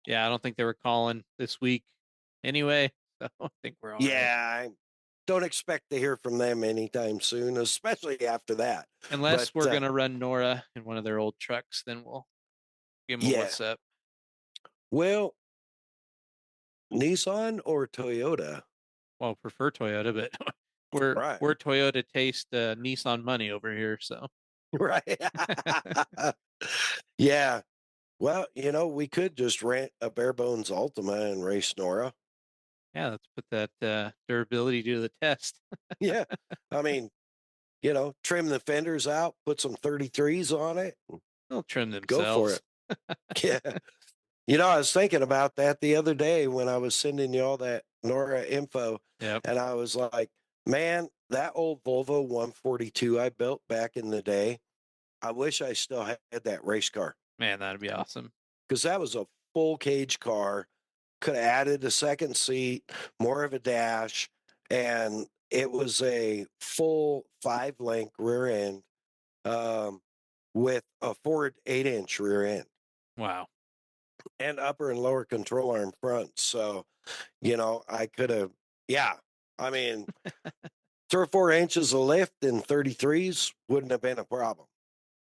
Speaker 2: Yeah, I don't think they were calling this week anyway. So I think we're all right.
Speaker 1: Yeah, I don't expect to hear from them anytime soon, especially after that.
Speaker 2: Unless
Speaker 1: But
Speaker 2: we're going to run Nora in one of their old trucks, then we'll give them a
Speaker 1: yeah,
Speaker 2: what's up.
Speaker 1: well, Nissan or Toyota?
Speaker 2: Well, prefer Toyota, but we're
Speaker 1: Right.
Speaker 2: we're Toyota taste Nissan money over here. So
Speaker 1: Right. Yeah. Well, we could just rent a bare bones Altima and race Nora.
Speaker 2: yeah, let's put that durability to the test.
Speaker 1: Yeah. I mean, trim the fenders out, put some 33s on it,
Speaker 2: They'll trim
Speaker 1: go for
Speaker 2: themselves.
Speaker 1: it. Yeah. I was thinking about that the other day when I was sending you all that Nora info.
Speaker 2: Yep.
Speaker 1: And I was like, man, that old Volvo 142 I built back in the day, I wish I still had that race car.
Speaker 2: Man, that'd be awesome.
Speaker 1: Because that was a full cage car. Could have added a second seat, more of a dash, and it was a full 5-link rear end with a forward 8-inch rear end
Speaker 2: Wow.
Speaker 1: and upper and lower control arm front. So, I could have, yeah. I mean, 3 or 4 inches of lift in 33s wouldn't have been a problem.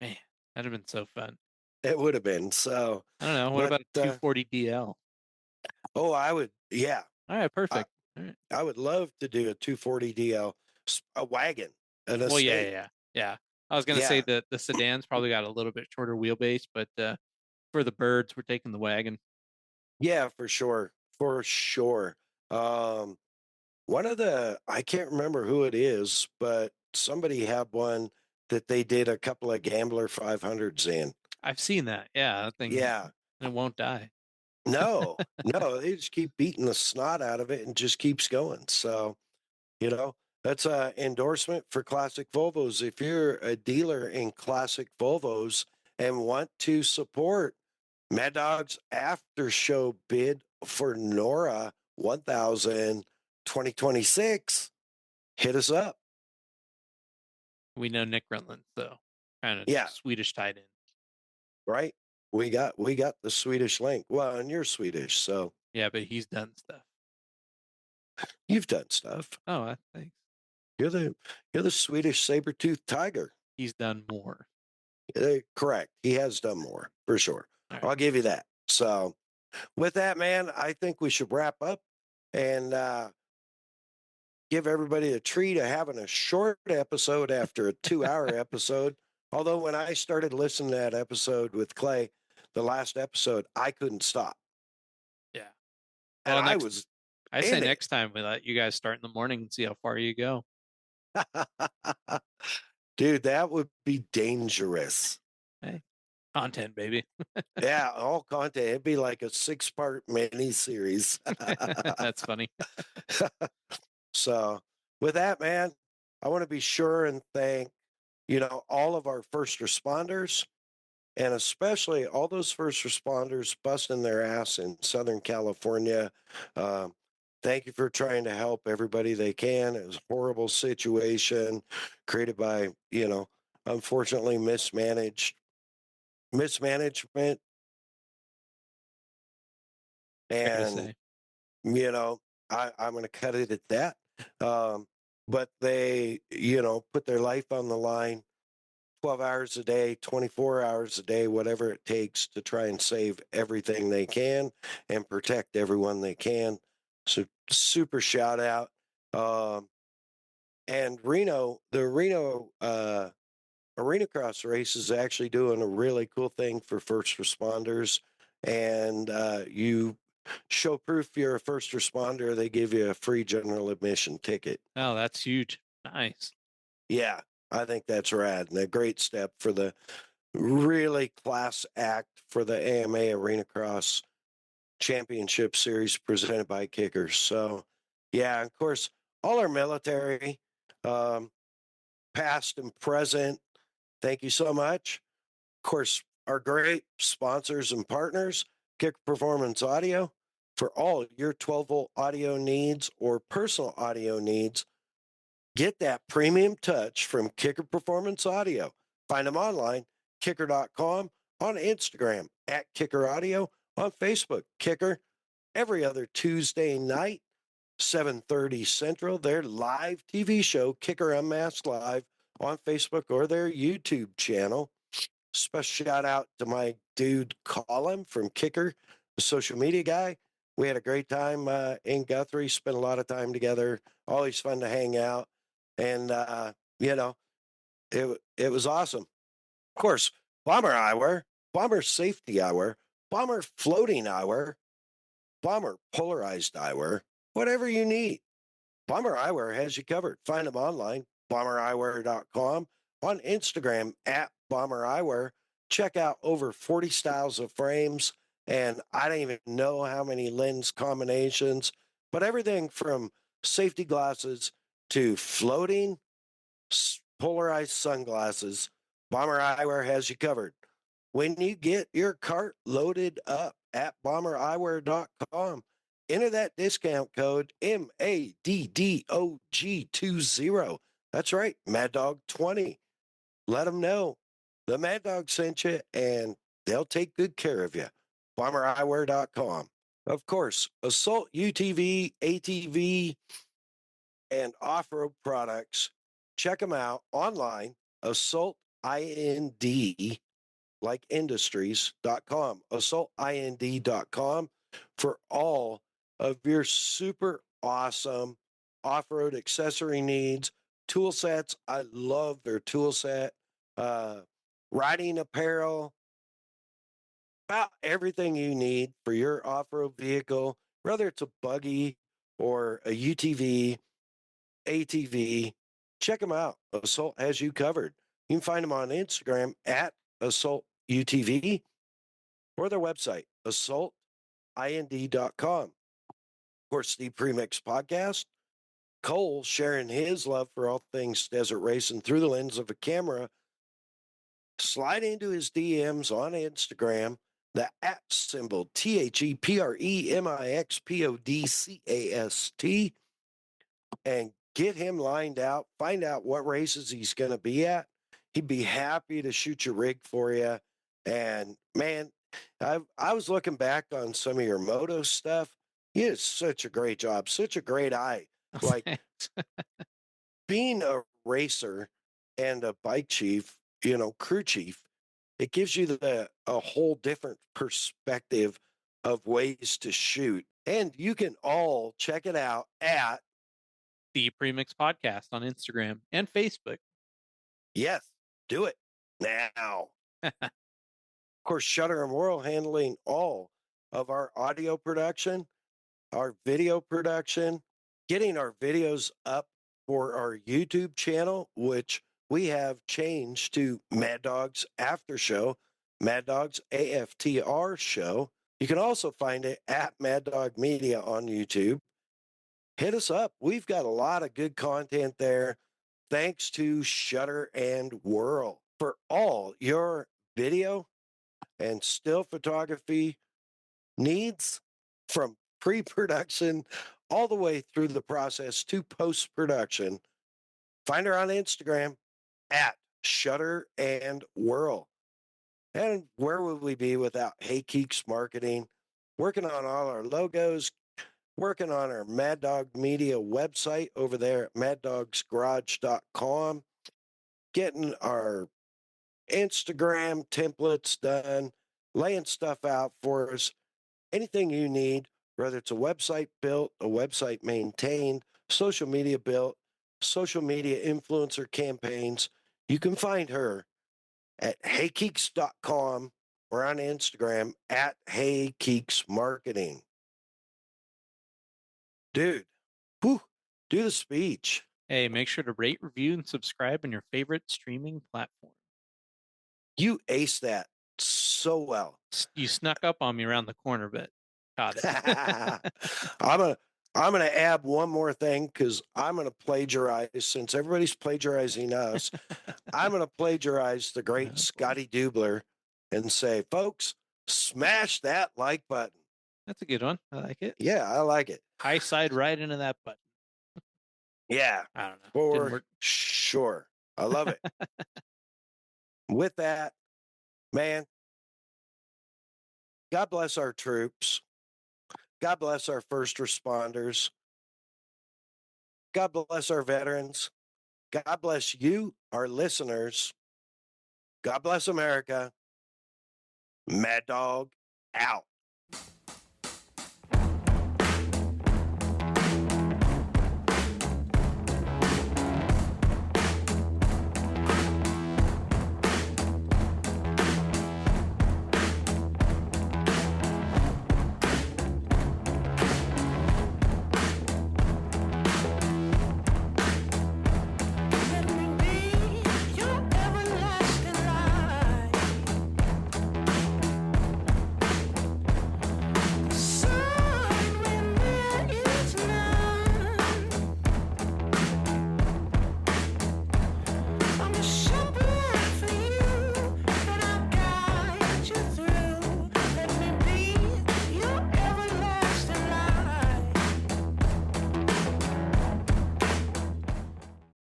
Speaker 2: Man, that'd have been so fun.
Speaker 1: It would have been. So,
Speaker 2: I don't know. What about a 240 DL?
Speaker 1: Oh, I would, yeah.
Speaker 2: All right, perfect. All right.
Speaker 1: I would love to do a 240 DL, a wagon, an
Speaker 2: Well,
Speaker 1: estate.
Speaker 2: yeah. I was gonna say
Speaker 1: Yeah.
Speaker 2: that the sedan's probably got a little bit shorter wheelbase, but for the birds, we're taking the wagon.
Speaker 1: Yeah, for sure. For sure. Um, I can't remember who it is, but somebody had one that they did a couple of Gambler 500s in.
Speaker 2: I've seen that. Yeah, that thing.
Speaker 1: Yeah.
Speaker 2: It won't die.
Speaker 1: No, they just keep beating the snot out of it and just keeps going. So, that's an endorsement for classic Volvos. If you're a dealer in classic Volvos and want to support MAddOG'S after show bid for Nora 1000 2026, hit us up.
Speaker 2: We know Nick Rutland, so kind of
Speaker 1: Yeah.
Speaker 2: Swedish tied in.
Speaker 1: Right? We got the Swedish link. Well, and you're Swedish, so
Speaker 2: Yeah, but he's done stuff.
Speaker 1: you've done stuff.
Speaker 2: Oh, thanks.
Speaker 1: You're the Swedish saber-toothed tiger.
Speaker 2: He's done more.
Speaker 1: Correct. He has done more, for sure.
Speaker 2: Right.
Speaker 1: I'll give you that. So with that, man, I think we should wrap up and give everybody a treat of having a short episode after a 2-hour episode. Although when I started listening to that episode with Clay, the last episode, I couldn't stop.
Speaker 2: Yeah.
Speaker 1: And
Speaker 2: Well, I say
Speaker 1: in it.
Speaker 2: next time we let you guys start in the morning and see how far you go.
Speaker 1: Dude, that would be dangerous.
Speaker 2: Hey, content, baby.
Speaker 1: Yeah, all content. It'd be like a 6-part mini series.
Speaker 2: That's funny.
Speaker 1: So with that, man, I want to be sure and thank, all of our first responders, and especially all those first responders busting their ass in Southern California. Thank you for trying to help everybody they can. It was a horrible situation created by, unfortunately mismanagement. And, I'm going to cut it at that. But they, put their life on the line 12 hours a day, 24 hours a day, whatever it takes to try and save everything they can and protect everyone they can. So super shout out. And the Reno Arenacross race is actually doing a really cool thing for first responders. and you show proof you're a first responder, they give you a free general admission ticket.
Speaker 2: Oh, that's huge. Nice.
Speaker 1: Yeah, I think that's rad and a great step for the really class act for the AMA Arenacross Championship Series presented by Kickers. So, yeah, of course, all our military, um, past and present, thank you so much. Of course, our great sponsors and partners, Kick Performance Audio, for all your 12-volt audio needs or personal audio needs. Get that premium touch from Kicker Performance Audio. Find them online, kicker.com, on Instagram, at Kicker Audio, on Facebook, Kicker, every other Tuesday night, 7:30 Central, their live TV show, Kicker Unmasked Live, on Facebook or their YouTube channel. Special shout out to my dude Colin from Kicker, the social media guy. We had a great time in Guthrie, spent a lot of time together. Always fun to hang out. And, you know, it was awesome. Of course, Bomber Eyewear, Bomber Safety Eyewear, Bomber Floating Eyewear, Bomber Polarized Eyewear, whatever you need. Bomber Eyewear has you covered. Find them online, bombereyewear.com, on Instagram at Bomber Eyewear. Check out over 40 styles of frames, and I don't even know how many lens combinations, but everything from safety glasses to floating polarized sunglasses, Bomber Eyewear has you covered. When you get your cart loaded up at bombereyewear.com, enter that discount code MAddOG20. That's right, Mad Dog 20. Let them know the Mad Dog sent you, and they'll take good care of you. BomberEyewear.com. Of course, Assault UTV, ATV, and off-road products. Check them out online. Assault IND, like industries.com, assaultind.com, for all of your super awesome off-road accessory needs, tool sets. I love their tool set, riding apparel, about everything you need for your off-road vehicle, whether it's a buggy or a UTV, ATV. Check them out. Assault has you covered. You can find them on Instagram at Assault UTV or their website, assaultind.com. Of course, the Premix podcast, Cole sharing his love for all things desert racing through the lens of a camera. Slide into his DMs on Instagram, the @ symbol ThePremixPodcast, and get him lined out. Find out what races he's going to be at. He'd be happy to shoot your rig for you. And man, I was looking back on some of your moto stuff. You did such a great job, such a great eye. Like being a racer and a bike chief, crew chief, it gives you a whole different perspective of ways to shoot. And you can all check it out at
Speaker 2: The Premix Podcast on Instagram and Facebook.
Speaker 1: Yes, do it now. Of course, Shutter and Whirl handling all of our audio production, our video production, getting our videos up for our YouTube channel, which we have changed to Mad Dog's After Show, Mad Dog's AFTR Show. You can also find it at Mad Dog Media on YouTube. Hit us up. We've got a lot of good content there, thanks to Shutter and Whirl. For all your video and still photography needs, from pre-production all the way through the process to post-production, find her on Instagram at Shutter and Whirl. And where would we be without Hey Keeks Marketing, working on all our logos, working on our Mad Dog Media website over there at MAddOG'sGarage.com, getting our Instagram templates done, laying stuff out for us. Anything you need, whether it's a website built, a website maintained, social media built, social media influencer campaigns, you can find her at heykeeks.com or on Instagram at Hey Keeks Marketing. Dude, whew, do the speech.
Speaker 2: Hey, make sure to rate, review, and subscribe on your favorite streaming platform.
Speaker 1: You aced that so well.
Speaker 2: You snuck up on me around the corner, but caught it.
Speaker 1: I'm gonna add one more thing because I'm gonna plagiarize since everybody's plagiarizing us. I'm gonna plagiarize the great Scotty Dubler and say, folks, smash that like button.
Speaker 2: That's a good one. I like it.
Speaker 1: Yeah, I like it.
Speaker 2: High side right into that button.
Speaker 1: Yeah,
Speaker 2: I don't know. Didn't
Speaker 1: for
Speaker 2: work.
Speaker 1: sure. I love it. With that, man, God bless our troops. God bless our first responders. God bless our veterans. God bless you, our listeners. God bless America. Mad Dog out.